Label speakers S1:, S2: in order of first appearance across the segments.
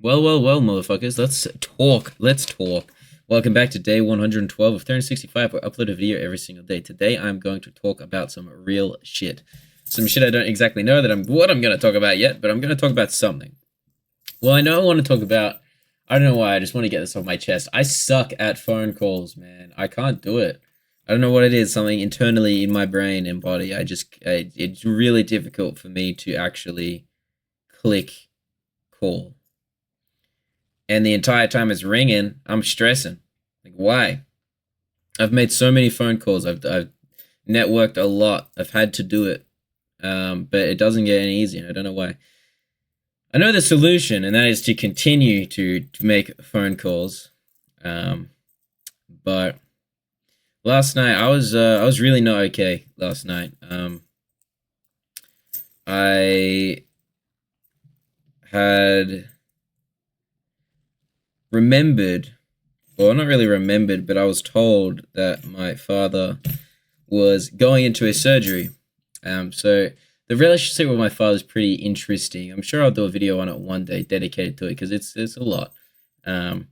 S1: Well, motherfuckers. Let's talk. Let's talk. Welcome back to day 112 of 365. We upload a video every single day. Today, I'm going to talk about some real shit. Some shit I don't exactly know what I'm going to talk about yet, but I'm going to talk about something. Well, I know I want to talk about. I don't know why. I just want to get this off my chest. I suck at phone calls, man. I can't do it. I don't know what it is. Something internally in my brain and body. It's really difficult for me to actually click call. And the entire time it's ringing, I'm stressing. Like, why? I've made so many phone calls. I've networked a lot. I've had to do it, but it doesn't get any easier. I don't know why. I know the solution, and that is to continue to make phone calls. But last night I was really not okay. Last night, I had remembered, well, not really remembered, but I was told that my father was going into a surgery. So the relationship with my father is pretty interesting. I'm sure I'll do a video on it one day dedicated to it because it's a lot. Um,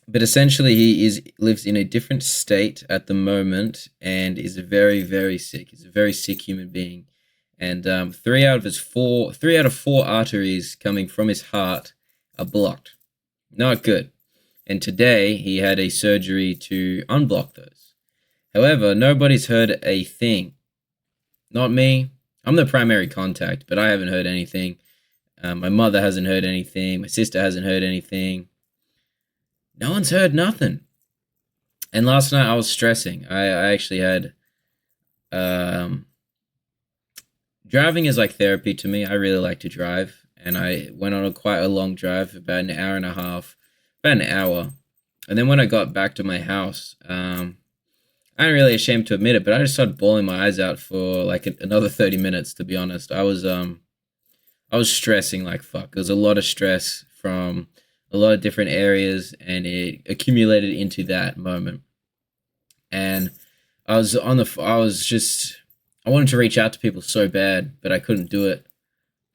S1: but essentially, he is lives in a different state at the moment and is very sick. He's a very sick human being, and three out of four arteries coming from his heart are blocked. Not good. And today he had a surgery to unblock those. However, nobody's heard a thing. Not me. I'm the primary contact, but I haven't heard anything. My mother hasn't heard anything. My sister hasn't heard anything. No one's heard nothing. And last night I was stressing. I actually had. Driving is like therapy to me. I really like to drive. And I went on quite a long drive, about an hour and a half, about an hour. And then when I got back to my house, I'm really ashamed to admit it, but I just started bawling my eyes out for like another 30 minutes, to be honest. I was stressing like fuck. There was a lot of stress from a lot of different areas, and it accumulated into that moment. And I was just, I wanted to reach out to people so bad, but I couldn't do it.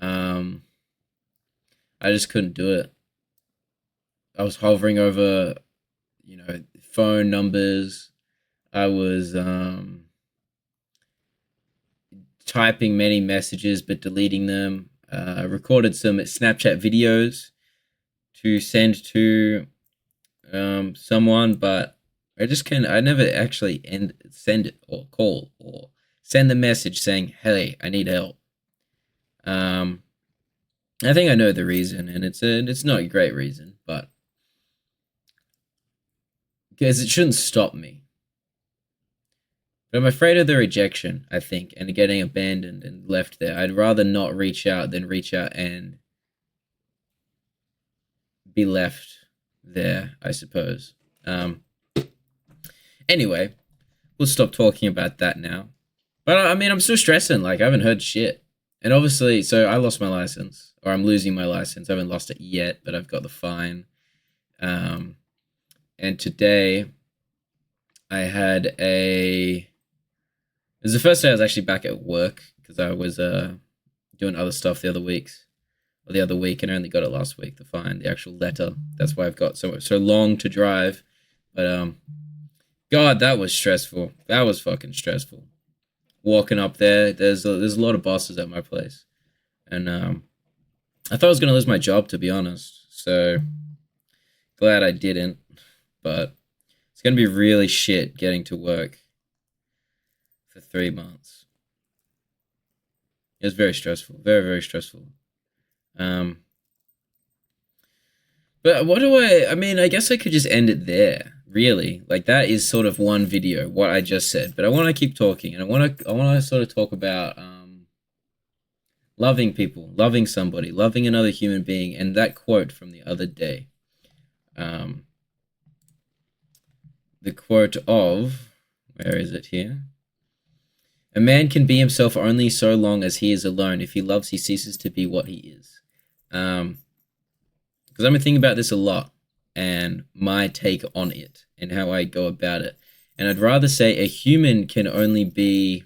S1: Um, I just couldn't do it. I was hovering over, phone numbers. I was typing many messages but deleting them. I recorded some Snapchat videos to send to someone, but I never actually send it or call or send the message saying, "Hey, I need help." Um, I think I know the reason, and it's not a great reason, but because it shouldn't stop me. But I'm afraid of the rejection, I think, and getting abandoned and left there. I'd rather not reach out than reach out and be left there, I suppose. Anyway, we'll stop talking about that now. But I mean, I'm still stressing. Like, I haven't heard shit. And obviously, so I lost my license, or I'm losing my license. I haven't lost it yet, but I've got the fine. Um, and today, I had a. It was the first day I was actually back at work because I was doing other stuff the other weeks, or the other week, and I only got it last week. The fine, the actual letter. That's why I've got so long to drive. But God, that was stressful. That was fucking stressful. Walking up there, there's a lot of bosses at my place, and I thought I was gonna lose my job, to be honest. So glad I didn't, but it's gonna be really shit getting to work for 3 months. It was very stressful, very stressful. Um, but what do I mean, I guess I could just end it there. Really, like that is sort of one video, what I just said. But I want to keep talking, and I want to sort of talk about loving people, loving somebody, loving another human being, and that quote from the other day. Um, the quote of, where is it here? A man can be himself only so long as he is alone. If he loves, he ceases to be what he is. Because I've been thinking about this a lot and my take on it and how I go about it. And I'd rather say a human can only be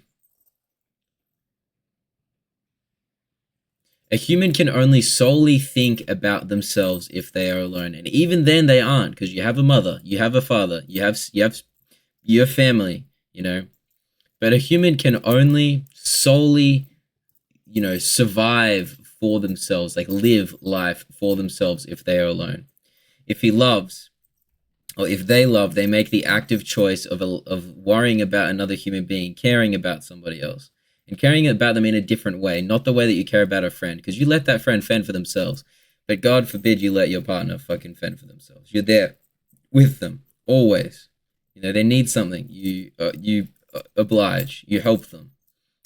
S1: A human can only solely think about themselves if they are alone, and even then they aren't, because you have a mother, you have a father, you have your family, you know. But a human can only solely, survive for themselves, like live life for themselves if they are alone. If he loves, or if they love, they make the active choice of worrying about another human being, caring about somebody else, and caring about them in a different way, not the way that you care about a friend, because you let that friend fend for themselves. But God forbid you let your partner fucking fend for themselves. You're there with them always. They need something. You oblige. You help them,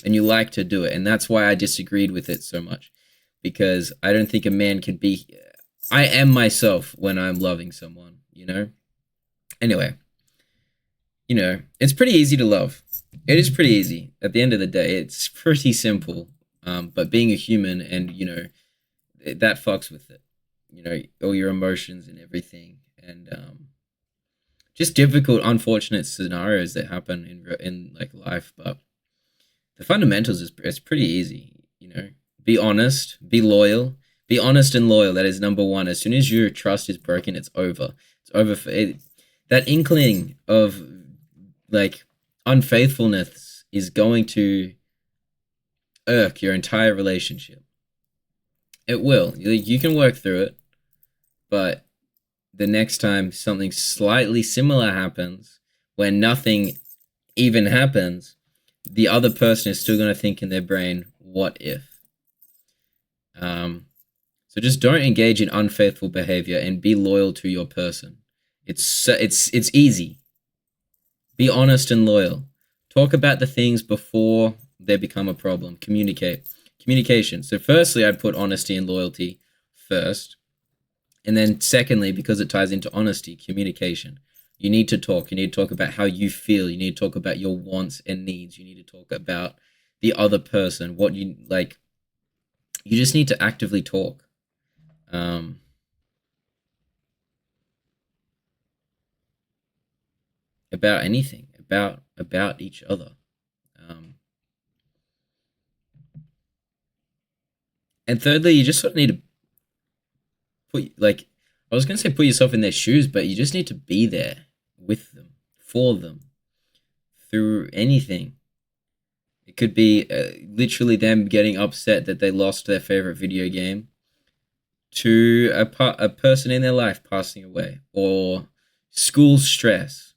S1: and you like to do it. And that's why I disagreed with it so much, because I don't think a man can be. I am myself when I'm loving someone. Anyway, it's pretty easy to love. It is pretty easy. At the end of the day, it's pretty simple. But being a human and, that fucks with it. All your emotions and everything. And just difficult, unfortunate scenarios that happen in like life. But the fundamentals it's pretty easy. Be honest, be loyal. Be honest and loyal. That is number one. As soon as your trust is broken, it's over. It's over for it. That inkling of like unfaithfulness is going to irk your entire relationship. It will. You can work through it, but the next time something slightly similar happens, where nothing even happens, the other person is still going to think in their brain, what if? So just don't engage in unfaithful behavior and be loyal to your person. It's easy. Be honest and loyal. Talk about the things before they become a problem. Communication. So firstly, I'd put honesty and loyalty first. And then secondly, because it ties into honesty, communication. You need to talk. You need to talk about how you feel. You need to talk about your wants and needs. You need to talk about the other person, what you like. You just need to actively talk. About anything, about each other. And thirdly, you just sort of need to I was going to say put yourself in their shoes, but you just need to be there with them, for them, through anything. It could be literally them getting upset that they lost their favorite video game, to a person in their life passing away, or school stress,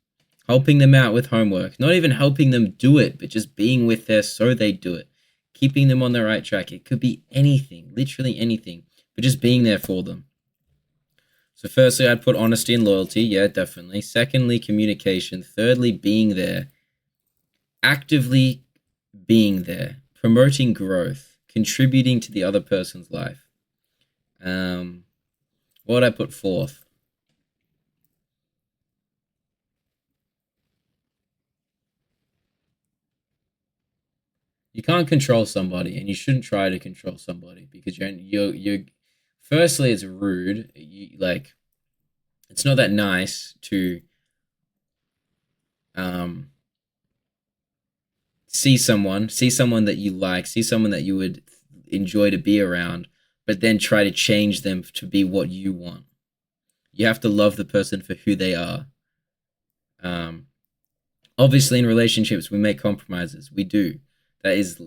S1: helping them out with homework, not even helping them do it, but just being with them so they do it, keeping them on the right track. It could be anything, literally anything, but just being there for them. So firstly, I'd put honesty and loyalty. Yeah, definitely. Secondly, communication. Thirdly, being there. Actively being there. Promoting growth. Contributing to the other person's life. What would I put fourth? You can't control somebody, and you shouldn't try to control somebody, because you're firstly, it's rude. It's not that nice to see someone that you like, see someone that you would enjoy to be around, but then try to change them to be what you want. You have to love the person for who they are. Obviously, in relationships, we make compromises. We do. That's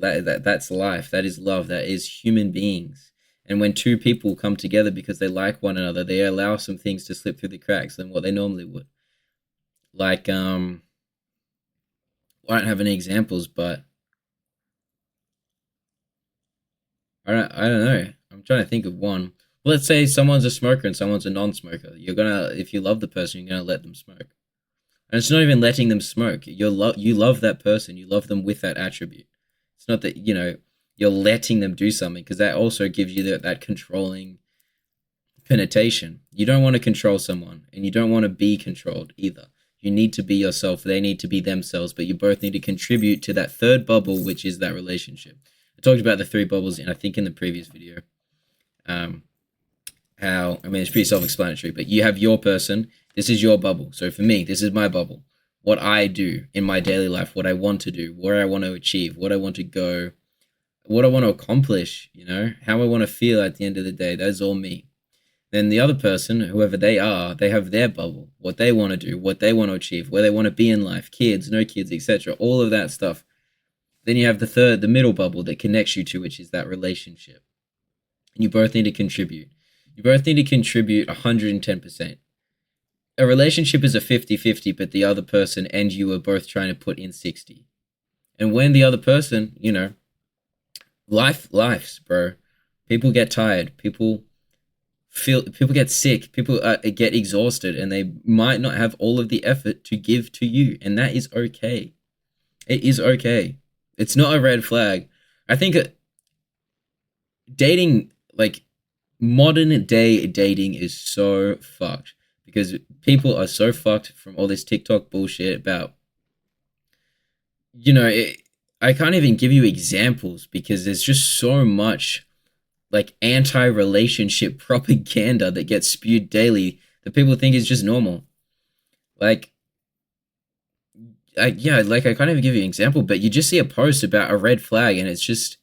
S1: life. That is love. That is human beings. And when two people come together because they like one another, they allow some things to slip through the cracks than what they normally would. Like, I don't have any examples, but I don't know. I'm trying to think of one. Well, let's say someone's a smoker and someone's a non-smoker. If you love the person, you're gonna let them smoke. And it's not even letting them smoke. You love that person. You love them with that attribute. It's not that, you're letting them do something, because that also gives you that controlling connotation. You don't want to control someone, and you don't want to be controlled either. You need to be yourself. They need to be themselves, but you both need to contribute to that third bubble, which is that relationship. I talked about the three bubbles, I think in the previous video. It's pretty self-explanatory, but you have your person. This is your bubble. So for me, this is my bubble. What I do in my daily life, what I want to do, where I want to achieve, what I want to go, what I want to accomplish, how I want to feel at the end of the day. That's all me. Then the other person, whoever they are, they have their bubble, what they want to do, what they want to achieve, where they want to be in life, kids, no kids, etc. All of that stuff. Then you have the middle bubble that connects you to, which is that relationship. And you both need to contribute. You both need to contribute 110%. A relationship is a 50-50, but the other person and you are both trying to put in 60. And when the other person, life's, bro. People get tired. People get sick. People get exhausted, and they might not have all of the effort to give to you, and that is okay. It is okay. It's not a red flag. I think dating, like modern day dating, is so fucked because people are so fucked from all this TikTok bullshit about, I can't even give you examples because there's just so much like anti-relationship propaganda that gets spewed daily that people think is just normal. Like, I can't even give you an example, but you just see a post about a red flag and it's just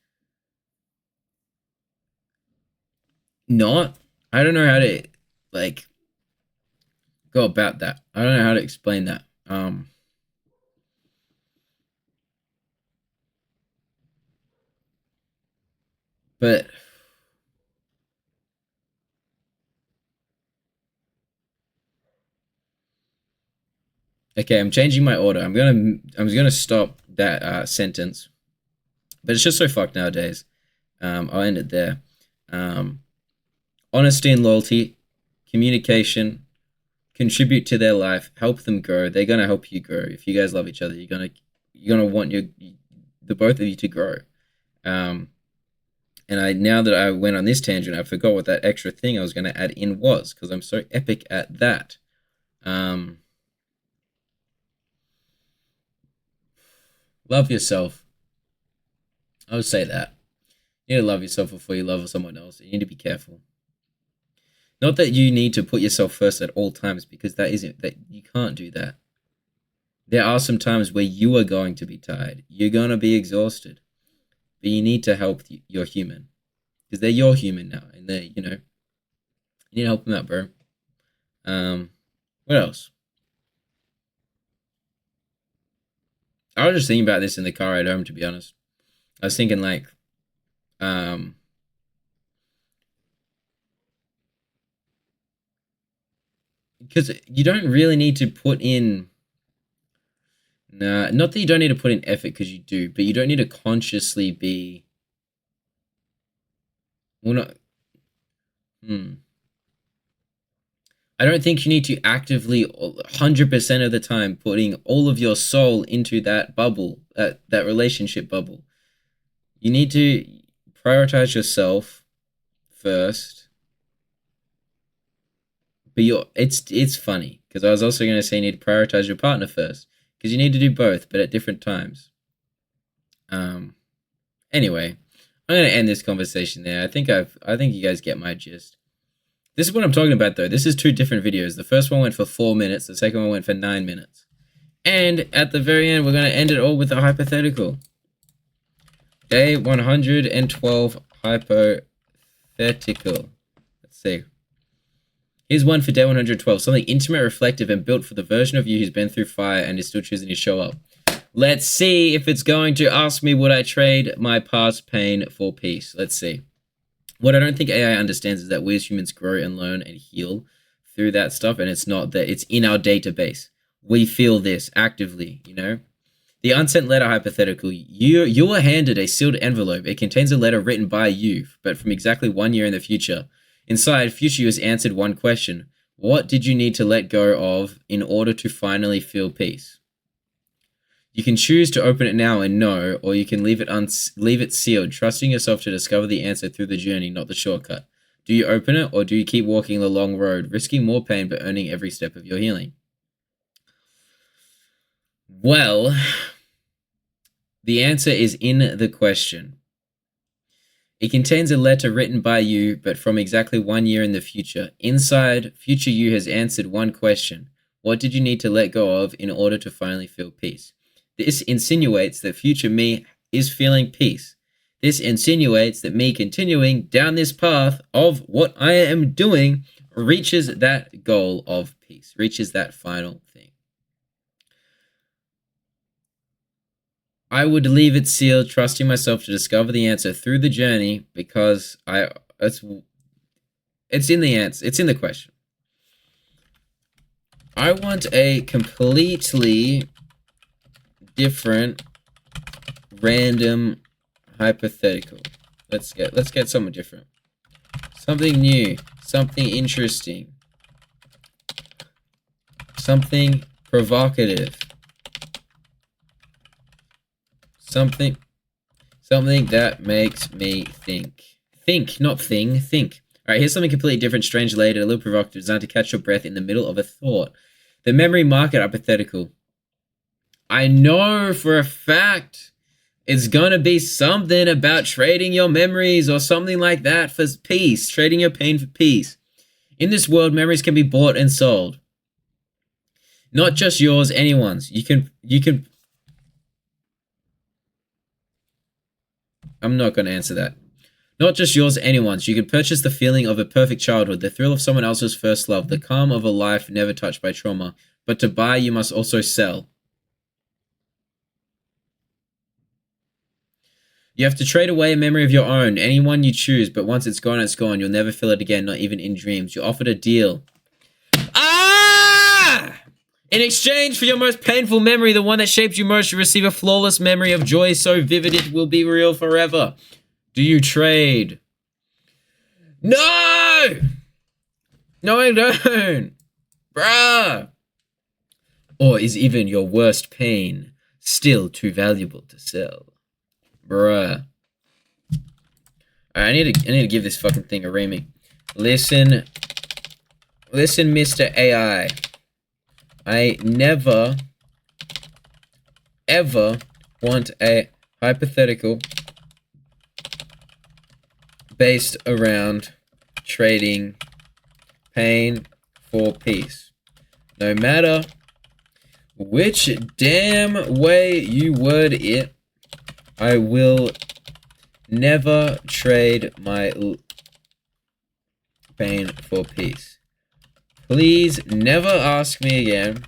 S1: not. I don't know how to like go about that. I don't know how to explain that. But okay, I'm changing my order. I'm gonna stop that sentence. But it's just so fucked nowadays. I'll end it there. Honesty and loyalty, communication, contribute to their life, help them grow. They're gonna help you grow. If you guys love each other, you're gonna want the both of you to grow. And now that I went on this tangent, I forgot what that extra thing I was gonna add in was because I'm so epic at that. Love yourself. I would say that. You need to love yourself before you love someone else. You need to be careful. Not that you need to put yourself first at all times, because that you can't do that. There are some times where you are going to be tired. You're going to be exhausted. But you need to help your human. Because they're your human now. And you need to help them out, bro. What else? I was just thinking about this in the car ride home, to be honest. I was thinking like, because you don't really need to put in, nah, not that you don't need to put in effort, because you do, but you don't need to consciously be, well, not, I don't think you need to actively 100% of the time putting all of your soul into that bubble, that relationship bubble. You need to prioritize yourself first. But it's funny because I was also going to say you need to prioritize your partner first because you need to do both, but at different times. Anyway, I'm going to end this conversation there. I think you guys get my gist. This is what I'm talking about, though. This is two different videos. The first one went for 4 minutes. The second one went for 9 minutes. And at the very end, we're going to end it all with a hypothetical. Day 112 hypothetical. Let's see. Here's one for day 112. Something intimate, reflective, and built for the version of you who's been through fire and is still choosing to show up. Let's see if it's going to ask me, would I trade my past pain for peace? Let's see. What I don't think AI understands is that we as humans grow and learn and heal through that stuff, and it's not that it's in our database. We feel this actively, The unsent letter hypothetical. You were handed a sealed envelope. It contains a letter written by you, but from exactly 1 year in the future. Inside, future you has answered one question. What did you need to let go of in order to finally feel peace? You can choose to open it now and know, or you can leave it sealed, trusting yourself to discover the answer through the journey, not the shortcut. Do you open it, or do you keep walking the long road, risking more pain but earning every step of your healing? Well, the answer is in the question. It contains a letter written by you, but from exactly 1 year in the future. Inside, future you has answered one question. What did you need to let go of in order to finally feel peace? This insinuates that future me is feeling peace. This insinuates that me continuing down this path of what I am doing reaches that goal of peace, reaches that final thing. I would leave it sealed, trusting myself to discover the answer through the journey, because it's in the answer. It's in the question. I want a completely different random hypothetical. Let's get something different. Something new, something interesting. Something provocative. Something that makes me think. Think, not thing, think. Alright, here's something completely different, strange, related, a little provocative, designed to catch your breath in the middle of a thought. The memory market hypothetical. I know for a fact it's gonna be something about trading your memories or something like that for peace, trading your pain for peace. In this world, memories can be bought and sold. Not just yours, anyone's. You can I'm not going to answer that. Not just yours, anyone's. You can purchase the feeling of a perfect childhood, the thrill of someone else's first love, the calm of a life never touched by trauma. But to buy, you must also sell. You have to trade away a memory of your own, anyone you choose, but once it's gone, it's gone. You'll never feel it again, not even in dreams. You're offered a deal. Ah! In exchange for your most painful memory, the one that shaped you most, you receive a flawless memory of joy so vivid it will be real forever. Do you trade? No! No, I don't. Bruh. Or is even your worst pain still too valuable to sell? Bruh. I need to give this fucking thing a reaming. Listen, Mr. AI. I never, ever want a hypothetical based around trading pain for peace. No matter which damn way you word it, I will never trade my pain for peace. Please never ask me again.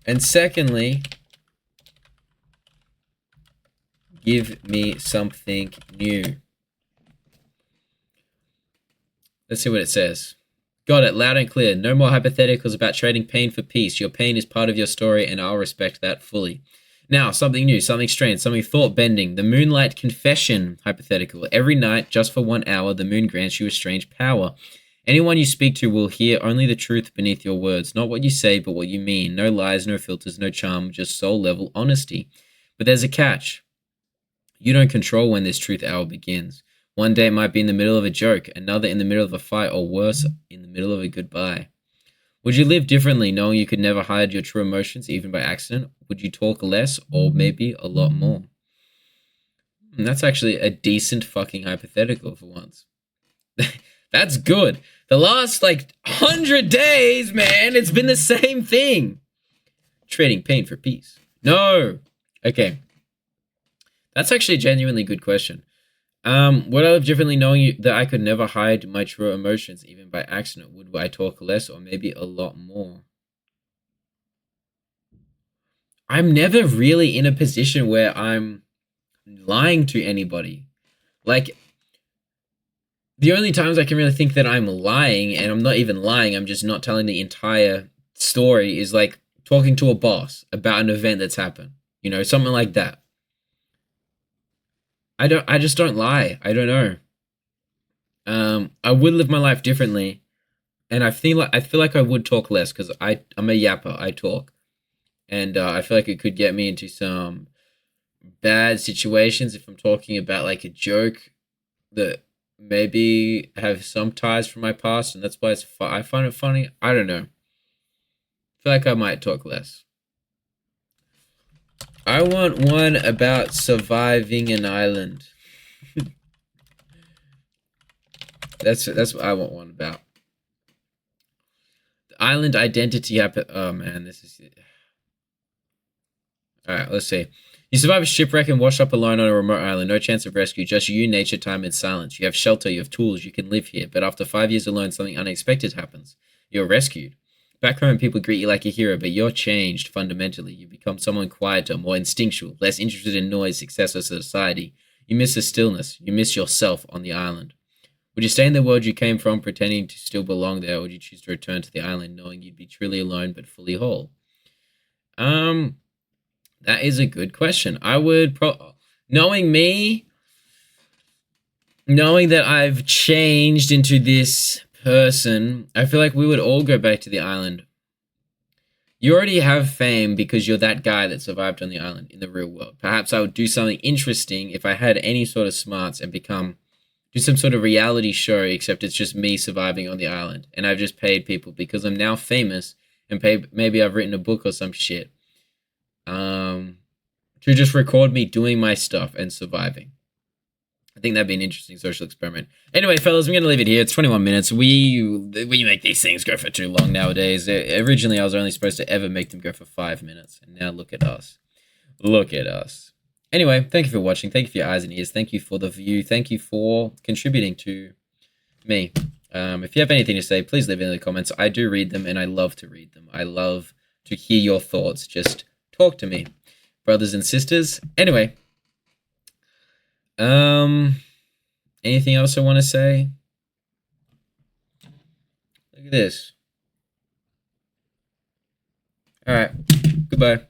S1: And secondly, give me something new. Let's see what it says. Got it, loud and clear. No more hypotheticals about trading pain for peace. Your pain is part of your story, and I'll respect that fully. Now, something new, something strange, something thought-bending. The Moonlight Confession hypothetical. Every night, just for 1 hour, the moon grants you a strange power. Anyone you speak to will hear only the truth beneath your words. Not what you say, but what you mean. No lies, no filters, no charm, just soul-level honesty. But there's a catch. You don't control when this truth hour begins. One day it might be in the middle of a joke, another in the middle of a fight, or worse, in the middle of a goodbye. Would you live differently, knowing you could never hide your true emotions, even by accident? Would you talk less, or maybe a lot more? That's actually a decent fucking hypothetical for once. That's good. The last, 100 days, man, it's been the same thing. Trading pain for peace. No. Okay. That's actually a genuinely good question. Would I live differently knowing that I could never hide my true emotions, even by accident? Would I talk less or maybe a lot more? I'm never really in a position where I'm lying to anybody. The only times I can really think that I'm lying, and I'm not even lying, I'm just not telling the entire story, is talking to a boss about an event that's happened. Something like that. I just don't lie. I don't know. I would live my life differently, and I feel like I would talk less, because I'm a yapper. I talk, and I feel like it could get me into some bad situations if I'm talking about a joke that maybe have some ties from my past, and that's why I find it funny. I don't know. I feel like I might talk less. I want one about surviving an island. That's what I want one about. The island identity. Oh man, this is it. Alright, let's see. You survive a shipwreck and wash up alone on a remote island. No chance of rescue. Just you, nature, time, and silence. You have shelter, you have tools, you can live here. But after 5 years alone, something unexpected happens. You're rescued. Back home, people greet you like a hero, but you're changed fundamentally. You become someone quieter, more instinctual, less interested in noise, success, or society. You miss the stillness. You miss yourself on the island. Would you stay in the world you came from, pretending to still belong there, or would you choose to return to the island, knowing you'd be truly alone but fully whole? That is a good question. I would knowing me, knowing that I've changed into this person, I feel like we would all go back to the island. You already have fame because you're that guy that survived on the island in the real world. Perhaps I would do something interesting if I had any sort of smarts and do some sort of reality show, except it's just me surviving on the island. And I've just paid people because I'm now famous and maybe I've written a book or some shit. To just record me doing my stuff and surviving. I think that'd be an interesting social experiment. Anyway, fellas, I'm going to leave it here. It's 21 minutes. We make these things go for too long nowadays. Originally, I was only supposed to ever make them go for 5 minutes. And now look at us. Look at us. Anyway, thank you for watching. Thank you for your eyes and ears. Thank you for the view. Thank you for contributing to me. If you have anything to say, please leave it in the comments. I do read them, and I love to read them. I love to hear your thoughts. Just talk to me, brothers and sisters. Anyway, anything else I want to say? Look at this. All right, goodbye.